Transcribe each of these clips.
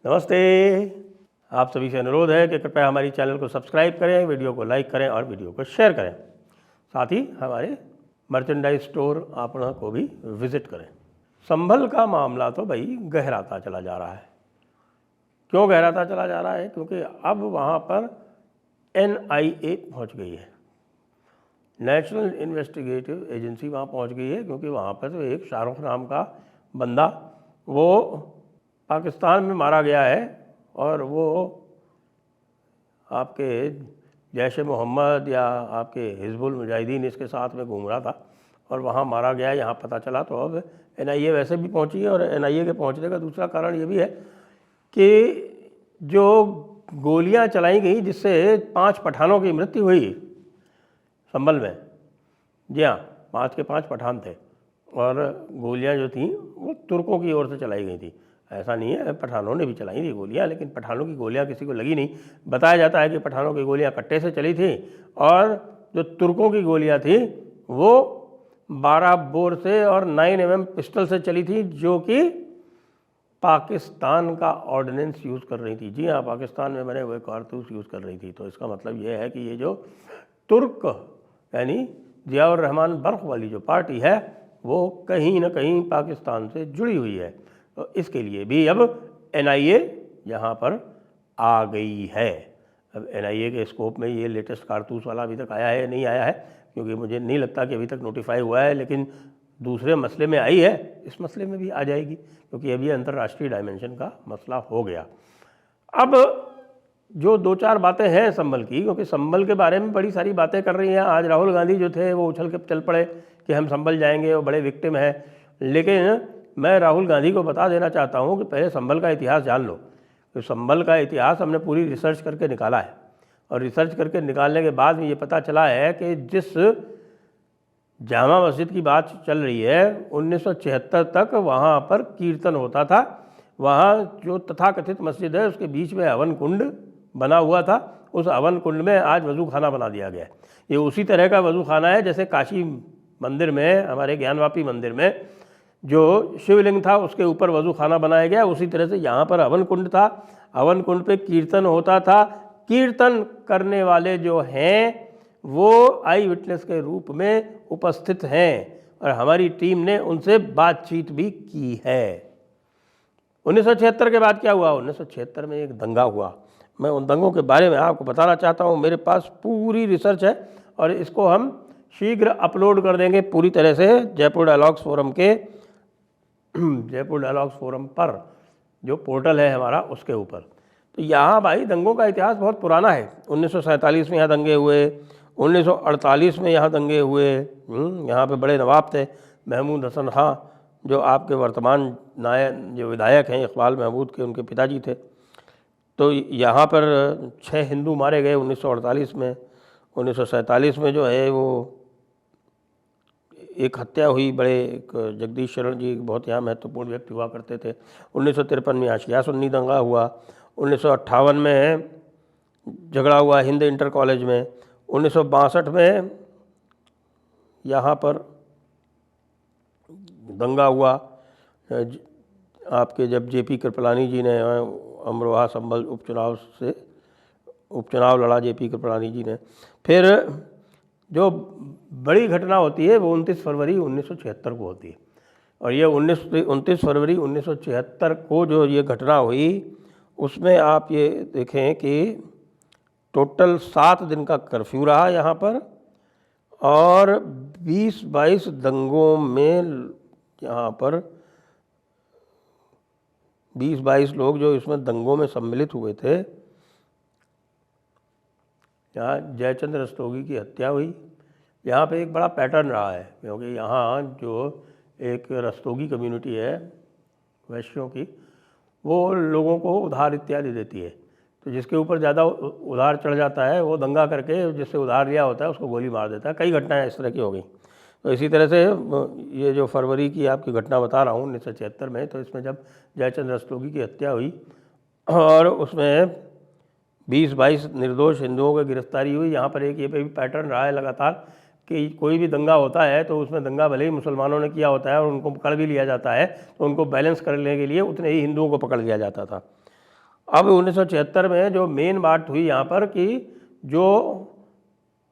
नमस्ते। आप सभी से अनुरोध है कि कृपया हमारी चैनल को सब्सक्राइब करें, वीडियो को लाइक करें और वीडियो को शेयर करें। साथ ही हमारे मर्चेंडाइज स्टोर आपना को भी विजिट करें। संभल का मामला तो भाई गहराता चला जा रहा है। क्यों गहराता चला जा रहा है? क्योंकि अब वहाँ पर NIA पहुँच गई है, नेशनल इन्वेस्टिगेटिव एजेंसी वहाँ पहुँच गई है। क्योंकि वहाँ पर तो एक शाहरुख नाम का बंदा वो पाकिस्तान में मारा गया है और वो आपके जैश मोहम्मद या आपके हिजबुल मुजाहिदीन इसके साथ में घूम रहा था और वहाँ मारा गया, यहाँ पता चला। तो अब NIA वैसे भी पहुँची है और NIA के पहुँचने का दूसरा कारण ये भी है कि जो गोलियाँ चलाई गई जिससे 5 पठानों की मृत्यु हुई संभल में, जी हाँ, 5 के 5 पठान थे और गोलियाँ जो थीं वो तुर्कों की ओर से चलाई गई थी। ऐसा नहीं है, पठानों ने भी चलाई थी गोलियाँ, लेकिन पठानों की गोलियाँ किसी को लगी नहीं। बताया जाता है कि पठानों की गोलियाँ कट्टे से चली थी और जो तुर्कों की गोलियाँ थी वो 12 बोर से और 9mm पिस्टल से चली थी, जो कि पाकिस्तान का ऑर्डिनेंस यूज़ कर रही थी। जी हाँ, पाकिस्तान में बने हुए कारतूस यूज़ कर रही थी। तो इसका मतलब ये है कि ये जो तुर्क यानी ज़ियाउर रहमान बल्ख वाली जो पार्टी है वो कहीं ना कहीं पाकिस्तान से जुड़ी हुई है। तो इसके लिए भी अब NIA यहाँ पर आ गई है। अब NIA के स्कोप में ये लेटेस्ट कारतूस वाला अभी तक आया है नहीं आया है, क्योंकि मुझे नहीं लगता कि अभी तक नोटिफाई हुआ है, लेकिन दूसरे मसले में आई है, इस मसले में भी आ जाएगी, क्योंकि अभी अंतर्राष्ट्रीय डायमेंशन का मसला हो गया। अब जो 2-4 बातें हैं संभल की, क्योंकि संभल के बारे में बड़ी सारी बातें कर रही हैं। आज राहुल गांधी जो थे वो उछल के चल पड़े कि हम संभल जाएंगे, वो बड़े विक्टिम हैं। लेकिन मैं राहुल गांधी को बता देना चाहता हूं कि पहले संभल का इतिहास जान लो। तो संभल का इतिहास हमने पूरी रिसर्च करके निकाला है और रिसर्च करके निकालने के बाद में ये पता चला है कि जिस जामा मस्जिद की बात चल रही है 1976 तक वहाँ पर कीर्तन होता था। वहाँ जो तथाकथित मस्जिद है उसके बीच में हवन कुंड बना हुआ था। उस हवन कुंड में आज वज़ू खाना बना दिया गया है। ये उसी तरह का वज़ू खाना है जैसे काशी मंदिर में, हमारे ज्ञानवापी मंदिर में जो शिवलिंग था उसके ऊपर वज़ू खाना बनाया गया, उसी तरह से यहाँ पर हवन कुंड था। हवन कुंड पे कीर्तन होता था। कीर्तन करने वाले जो हैं वो आई विटनेस के रूप में उपस्थित हैं और हमारी टीम ने उनसे बातचीत भी की है। 1976 के बाद क्या हुआ? 1976 में एक दंगा हुआ। मैं उन दंगों के बारे में आपको बताना चाहता हूँ। मेरे पास पूरी रिसर्च है और इसको हम शीघ्र अपलोड कर देंगे पूरी तरह से जयपुर डायलॉग्स फोरम के जयपुर डायलॉग्स फोरम पर जो पोर्टल है हमारा उसके ऊपर। तो यहाँ भाई दंगों का इतिहास बहुत पुराना है। 1947 में यहाँ दंगे हुए, 1948 में यहाँ दंगे हुए। यहाँ पे बड़े नवाब थे, महमूद हसन खां जो आपके वर्तमान नायब जो विधायक हैं इकबाल महमूद के, उनके पिताजी थे। तो यहाँ पर 6 हिंदू मारे गए 1948 में। 1947 में जो है वो एक हत्या हुई, बड़े एक जगदीश शरण जी बहुत यहाँ महत्वपूर्ण व्यक्ति हुआ करते थे। 1953 में यहाँ शिया सुन्नी दंगा हुआ। 1958 में झगड़ा हुआ हिंद इंटर कॉलेज में। 1962 में यहाँ पर दंगा हुआ आपके जब JP कृपलानी जी ने अमरोहा संभल उपचुनाव लड़ा JP कृपलानी जी ने। फिर जो बड़ी घटना होती है वो 29 फरवरी 1976 को होती है और ये 29 फरवरी 1976 को जो ये घटना हुई उसमें आप ये देखें कि टोटल 7 दिन का कर्फ्यू रहा यहाँ पर और 20-22 दंगों में यहाँ पर 20-22 लोग जो इसमें दंगों में सम्मिलित हुए थे। यहाँ जयचंद रस्तोगी की हत्या हुई। यहाँ पे एक बड़ा पैटर्न रहा है, क्योंकि यहाँ जो एक रस्तोगी कम्युनिटी है वैश्यों की, वो लोगों को उधार इत्यादि देती है। तो जिसके ऊपर ज़्यादा उधार चढ़ जाता है वो दंगा करके जिससे उधार लिया होता है उसको गोली मार देता है। कई घटनाएं इस तरह की हो गई। तो इसी तरह से ये जो फरवरी की आपकी घटना बता रहा हूँ 1976 में, तो इसमें जब जयचंद रस्तोगी की हत्या हुई और उसमें 20-22 निर्दोष हिंदुओं की गिरफ्तारी हुई। यहाँ पर एक ये पे भी पैटर्न रहा है लगातार कि कोई भी दंगा होता है तो उसमें दंगा भले ही मुसलमानों ने किया होता है और उनको पकड़ भी लिया जाता है, तो उनको बैलेंस करने के लिए उतने ही हिंदुओं को पकड़ लिया जाता था। अब 1976 में जो मेन बात हुई यहाँ पर कि जो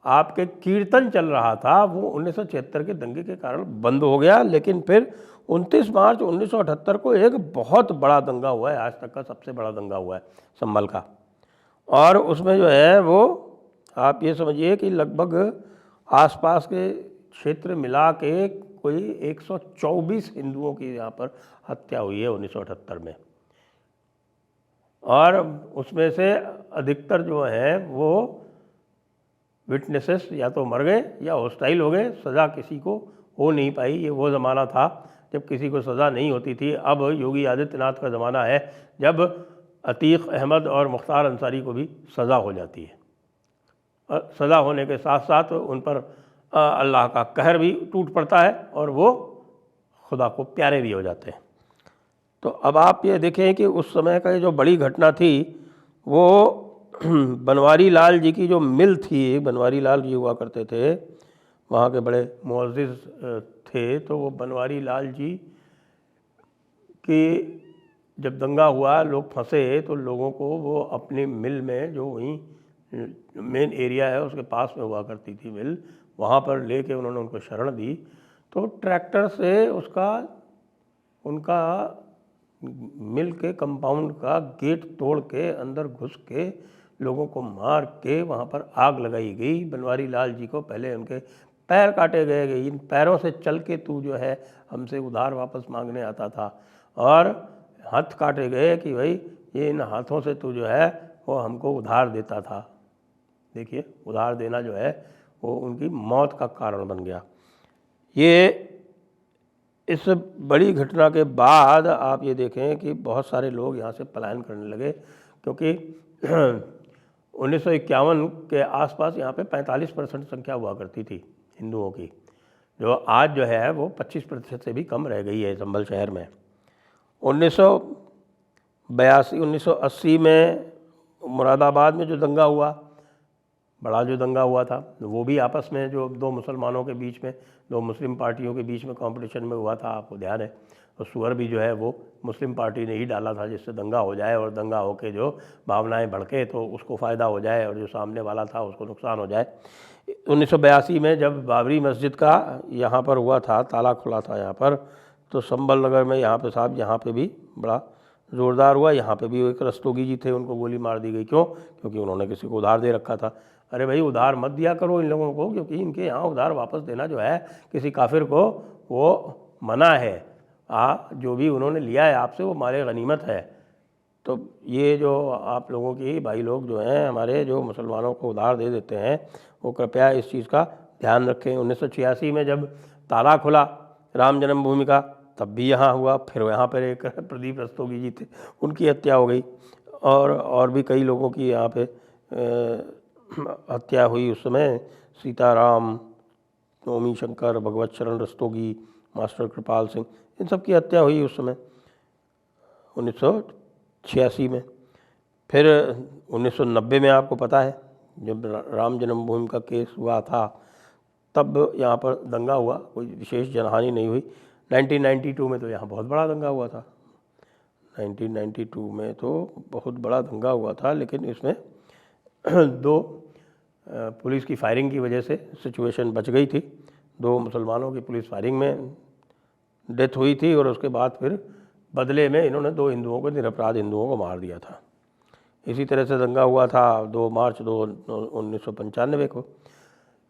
आपके कीर्तन चल रहा था वो 1976 के दंगे के कारण बंद हो गया, लेकिन फिर 29 मार्च 1978 को एक बहुत बड़ा दंगा हुआ है, आज तक का सबसे बड़ा दंगा हुआ है संभल का। और उसमें जो है वो आप ये समझिए कि लगभग आसपास के क्षेत्र मिला के कोई 124 हिंदुओं की यहाँ पर हत्या हुई है 1978 में। और उसमें से अधिकतर जो हैं वो विटनेसेस या तो मर गए या हॉस्टाइल हो गए, सज़ा किसी को हो नहीं पाई। ये वो ज़माना था जब किसी को सज़ा नहीं होती थी। अब योगी आदित्यनाथ का ज़माना है जब अतीक अहमद और मुख्तार अंसारी को भी सज़ा हो जाती है। सज़ा होने के साथ साथ उन पर अल्लाह का कहर भी टूट पड़ता है और वो खुदा को प्यारे भी हो जाते हैं। तो अब आप ये देखें कि उस समय का जो बड़ी घटना थी वो बनवारी लाल जी की जो मिल थी, बनवारी लाल जी हुआ करते थे, वहाँ के बड़े मुअज़्ज़िज़ थे। तो वो बनवारी लाल जी की जब दंगा हुआ, लोग फंसे, तो लोगों को वो अपनी मिल में जो वहीं मेन एरिया है उसके पास में हुआ करती थी मिल, वहाँ पर लेके उन्होंने उनको शरण दी। तो ट्रैक्टर से उनका मिल के कंपाउंड का गेट तोड़ के अंदर घुस के लोगों को मार के वहाँ पर आग लगाई गई। बनवारी लाल जी को पहले उनके पैर काटे गए कि इन पैरों से चल के तू जो है हमसे उधार वापस मांगने आता था, और हाथ काटे गए कि भाई ये इन हाथों से तू जो है वो हमको उधार देता था। देखिए, उधार देना जो है वो उनकी मौत का कारण बन गया। ये इस बड़ी घटना के बाद आप ये देखें कि बहुत सारे लोग यहाँ से पलायन करने लगे, क्योंकि 1951 के आसपास यहाँ पे 45% संख्या हुआ करती थी हिंदुओं की, जो आज जो है वो 25% से भी कम रह गई है संभल शहर में। 1980 में मुरादाबाद में जो दंगा हुआ, बड़ा जो दंगा हुआ था, वो भी आपस में जो दो मुसलमानों के बीच में, दो मुस्लिम पार्टियों के बीच में कंपटीशन में हुआ था, आपको ध्यान है। और सुअर भी जो है वो मुस्लिम पार्टी ने ही डाला था जिससे दंगा हो जाए, और दंगा होके जो भावनाएं भड़के तो उसको फ़ायदा हो जाए और जो सामने वाला था उसको नुकसान हो जाए। 1982 में जब बाबरी मस्जिद का यहाँ पर हुआ था, ताला खुला था यहाँ पर, तो संभल नगर में यहाँ पे साहब यहाँ पे भी बड़ा ज़ोरदार हुआ। यहाँ पे भी एक रस्तोगी जी थे, उनको गोली मार दी गई। क्यों? क्योंकि उन्होंने किसी को उधार दे रखा था। अरे भाई, उधार मत दिया करो इन लोगों को, क्योंकि इनके यहाँ उधार वापस देना जो है किसी काफिर को वो मना है। जो भी उन्होंने लिया है आपसे वो माले गनीमत है। तो ये जो आप लोगों की भाई लोग जो हैं हमारे, जो मुसलमानों को उधार दे देते हैं, वो कृपया इस चीज़ का ध्यान रखें। 1986 में जब ताला खुला राम जन्मभूमि का, तब भी यहाँ हुआ। फिर यहाँ पर एक प्रदीप रस्तोगी जी थे, उनकी हत्या हो गई, और भी कई लोगों की यहाँ पे हत्या हुई उस समय। सीताराम, नवमी शंकर, भगवत शरण रस्तोगी, मास्टर कृपाल सिंह, इन सब की हत्या हुई उस समय 1986 में। फिर 1990 में आपको पता है जब राम जन्मभूमि का केस हुआ था, तब यहाँ पर दंगा हुआ, कोई विशेष जनहानि नहीं हुई। 1992 में तो यहाँ बहुत बड़ा दंगा हुआ था। 1992 में तो बहुत बड़ा दंगा हुआ था, लेकिन इसमें दो पुलिस की फायरिंग की वजह से सिचुएशन बच गई थी। दो मुसलमानों की पुलिस फायरिंग में डेथ हुई थी, और उसके बाद फिर बदले में इन्होंने दो हिंदुओं को, निरपराध हिंदुओं को मार दिया था। इसी तरह से दंगा हुआ था 2 मार्च 1995 को।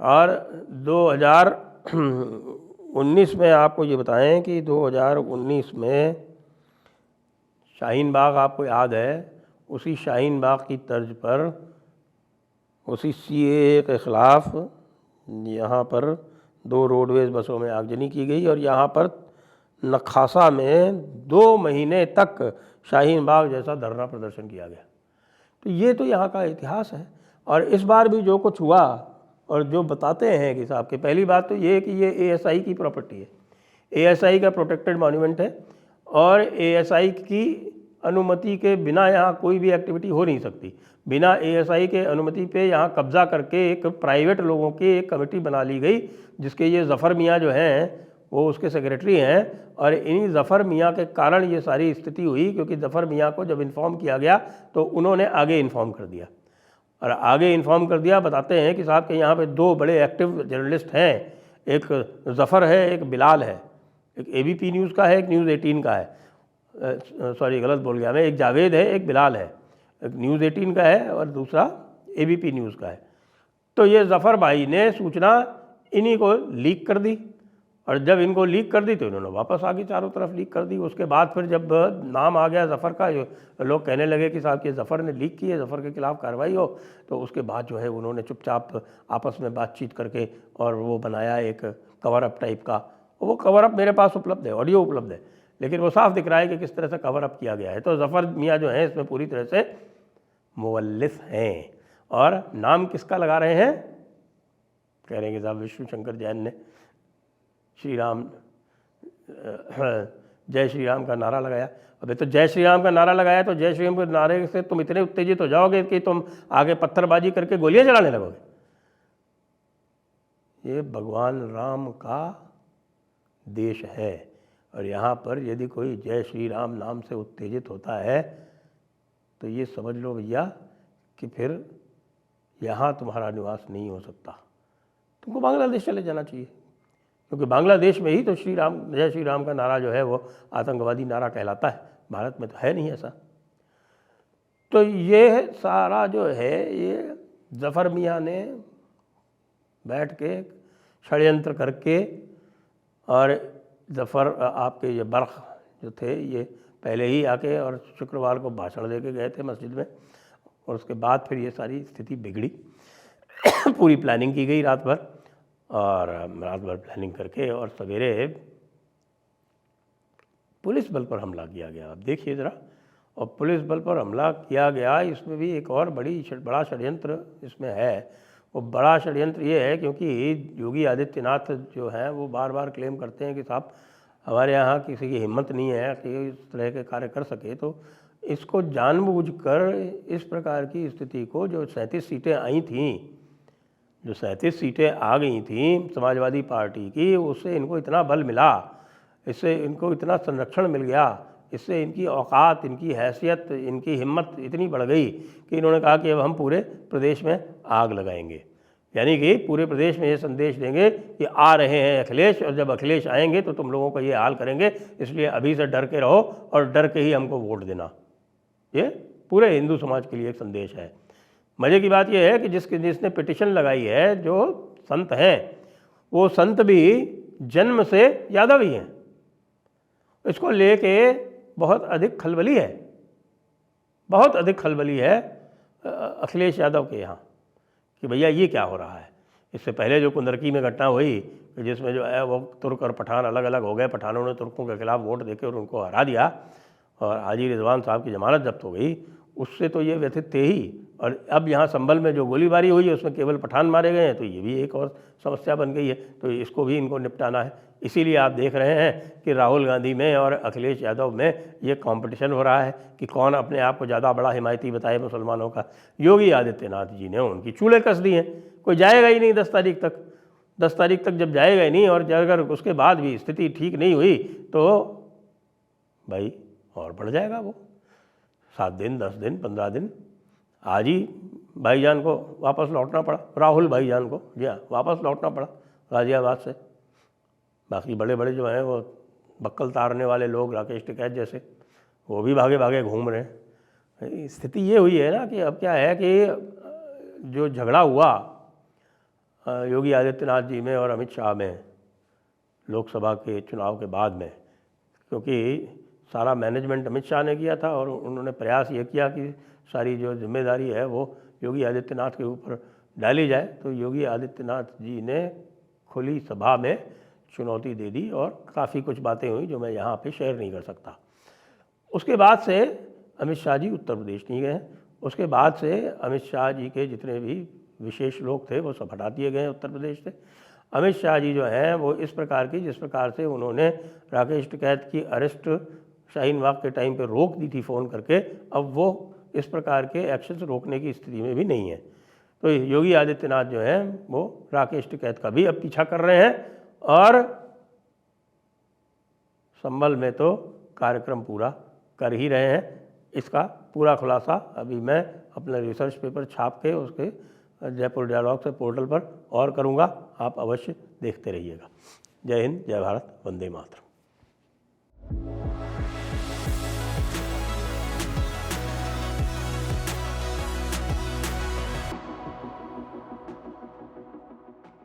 और 2019 में आपको ये बताएं कि 2019 में शाहीन बाग, आपको याद है, उसी शाहीन बाग की तर्ज पर उसी CAA के ख़िलाफ़ यहाँ पर 2 रोडवेज़ बसों में आगजनी की गई, और यहाँ पर नखासा में 2 महीने तक शाहीन बाग जैसा धरना प्रदर्शन किया गया। तो ये तो यहाँ का इतिहास है। और इस बार भी जो कुछ हुआ, और जो बताते हैं कि साहब, की पहली बात तो ये है कि ये ASI की प्रॉपर्टी है, ASI का प्रोटेक्टेड मॉन्यूमेंट है, और ASI की अनुमति के बिना यहाँ कोई भी एक्टिविटी हो नहीं सकती। बिना ASI के अनुमति पे यहाँ कब्ज़ा करके एक प्राइवेट लोगों की एक कमेटी बना ली गई, जिसके ये ज़फ़र मियाँ जो हैं वो उसके सेक्रेटरी हैं, और इन्हीं ज़फ़र मियाँ के कारण ये सारी स्थिति हुई, क्योंकि ज़फ़र मियाँ को जब इन्फॉर्म किया गया तो उन्होंने आगे इन्फॉर्म कर दिया, और आगे इन्फॉर्म कर दिया। बताते हैं कि साहब के यहाँ पे 2 बड़े एक्टिव जर्नलिस्ट हैं, एक ज़फ़र है, एक बिलाल है, एक ABP न्यूज़ का है, एक न्यूज़ 18 का है, सॉरी गलत बोल गया मैं, एक जावेद है, एक बिलाल है, एक न्यूज़ 18 का है और दूसरा ABP न्यूज़ का है। तो ये ज़फ़र भाई ने सूचना इन्हीं को लीक कर दी, और जब इनको लीक कर दी तो इन्होंने वापस आगे चारों तरफ लीक कर दी। उसके बाद फिर जब नाम आ गया ज़फ़र का, लोग कहने लगे कि साहब कि ज़फ़र ने लीक की है, ज़फ़र के खिलाफ़ कार्रवाई हो, तो उसके बाद जो है उन्होंने चुपचाप आपस में बातचीत करके और वो बनाया एक कवर अप टाइप का। वो कवर अप मेरे पास उपलब्ध है, ऑडियो उपलब्ध है, लेकिन वो साफ दिख रहा है कि किस तरह से कवर अप किया गया है। तो ज़फ़र मियाँ जो हैं इसमें पूरी तरह से मुवल्लिस हैं। और नाम किसका लगा रहे हैं? कह रहे हैं कि साहब विष्णु शंकर जैन ने श्री राम जय श्री राम का नारा लगाया। अबे तो जय श्री राम का नारा लगाया तो जय श्री राम के नारे से तुम इतने उत्तेजित हो जाओगे कि तुम आगे पत्थरबाजी करके गोलियां चलाने लगोगे। ये भगवान राम का देश है, और यहाँ पर यदि कोई जय श्री राम नाम से उत्तेजित होता है तो ये समझ लो भैया कि फिर यहाँ तुम्हारा निवास नहीं हो सकता, तुमको बांग्लादेश चले जाना चाहिए, क्योंकि बांग्लादेश में ही तो श्री राम जय श्री राम का नारा जो है वो आतंकवादी नारा कहलाता है, भारत में तो है नहीं ऐसा। तो ये सारा जो है ये ज़फ़र मियाँ ने बैठ के षड्यंत्र करके, और ज़फ़र आपके ये बर्क़ जो थे ये पहले ही आके और शुक्रवार को भाषण दे के गए थे मस्जिद में, और उसके बाद फिर ये सारी स्थिति बिगड़ी। पूरी प्लानिंग की गई रात भर, और रात भर प्लानिंग करके और सवेरे पुलिस बल पर हमला किया गया। अब देखिए ज़रा, और पुलिस बल पर हमला किया गया, इसमें भी एक और बड़ा षड्यंत्र इसमें है। वो बड़ा षड्यंत्र ये है क्योंकि योगी आदित्यनाथ जो हैं वो बार बार क्लेम करते हैं कि साहब हमारे यहाँ किसी की हिम्मत नहीं है कि इस तरह के कार्य कर सके, तो इसको जानबूझकर इस प्रकार की स्थिति को, जो 37 सीटें आई थीं, जो 37 सीटें आ गई थीं समाजवादी पार्टी की, उससे इनको इतना बल मिला, इससे इनको इतना संरक्षण मिल गया, इससे इनकी औकात, इनकी हैसियत, इनकी हिम्मत इतनी बढ़ गई कि इन्होंने कहा कि अब हम पूरे प्रदेश में आग लगाएंगे। यानी कि पूरे प्रदेश में ये संदेश देंगे कि आ रहे हैं अखिलेश, और जब अखिलेश आएंगे तो तुम लोगों का ये हाल करेंगे, इसलिए अभी से डर के रहो और डर के ही हमको वोट देना। ये पूरे हिंदू समाज के लिए एक संदेश है। मज़े की बात यह है कि जिसने पिटिशन लगाई है, जो संत हैं, वो संत भी जन्म से यादव ही हैं। इसको लेके बहुत अधिक खलबली है, बहुत अधिक खलबली है अखिलेश यादव के यहाँ कि भैया ये क्या हो रहा है। इससे पहले जो कुंदरकी में घटना हुई, जिसमें जो है वो तुर्क और पठान अलग अलग हो गए, पठानों ने तुर्कों के खिलाफ वोट देके और उनको हरा दिया, और हाजी रिजवान साहब की ज़मानत जब्त हो गई, उससे तो ये व्यथित थे ही। और अब यहाँ संभल में जो गोलीबारी हुई है उसमें केवल पठान मारे गए हैं, तो ये भी एक और समस्या बन गई है, तो इसको भी इनको निपटाना है। इसीलिए आप देख रहे हैं कि राहुल गांधी में और अखिलेश यादव में ये कंपटीशन हो रहा है कि कौन अपने आप को ज़्यादा बड़ा हिमायती बताए मुसलमानों का। योगी आदित्यनाथ जी ने उनकी चूल्हे कस दी हैं, कोई जाएगा ही नहीं 10 तारीख तक। 10 तारीख तक जब जाएगा ही नहीं, और अगर उसके बाद भी स्थिति ठीक नहीं हुई तो भाई और बढ़ जाएगा वो, 7 दिन 10 दिन 15 दिन। आज ही भाईजान को वापस लौटना पड़ा, राहुल भाईजान को, जी हाँ, वापस लौटना पड़ा गाज़ियाबाद से। बाकी बड़े बड़े जो हैं वो बक्कल तारने वाले लोग, राकेश टिकैत जैसे, वो भी भागे भागे घूम रहे हैं। स्थिति ये हुई है ना कि अब क्या है कि जो झगड़ा हुआ योगी आदित्यनाथ जी में और अमित शाह में लोकसभा के चुनाव के बाद में, क्योंकि सारा मैनेजमेंट अमित शाह ने किया था और उन्होंने प्रयास ये किया कि सारी जो जिम्मेदारी है वो योगी आदित्यनाथ के ऊपर डाली जाए, तो योगी आदित्यनाथ जी ने खुली सभा में चुनौती दे दी और काफ़ी कुछ बातें हुई जो मैं यहाँ पे शेयर नहीं कर सकता। उसके बाद से अमित शाह जी उत्तर प्रदेश नहीं गए। उसके बाद से अमित शाह जी के जितने भी विशेष लोग थे वो सब हटा दिए गए उत्तर प्रदेश से। अमित शाह जी जो हैं वो इस प्रकार की, जिस प्रकार से उन्होंने राकेश टिकैत की अरेस्ट शाहीन बाग के टाइम पे रोक दी थी फ़ोन करके, अब वो इस प्रकार के एक्शंस रोकने की स्थिति में भी नहीं है। तो योगी आदित्यनाथ जो हैं वो राकेश टिकैत का भी अब पीछा कर रहे हैं और संबल में तो कार्यक्रम पूरा कर ही रहे हैं। इसका पूरा खुलासा अभी मैं अपना रिसर्च पेपर छाप के उसके जयपुर डायलॉग से पोर्टल पर और करूँगा, आप अवश्य देखते रहिएगा। जय हिंद, जय भारत, वंदे मातरम।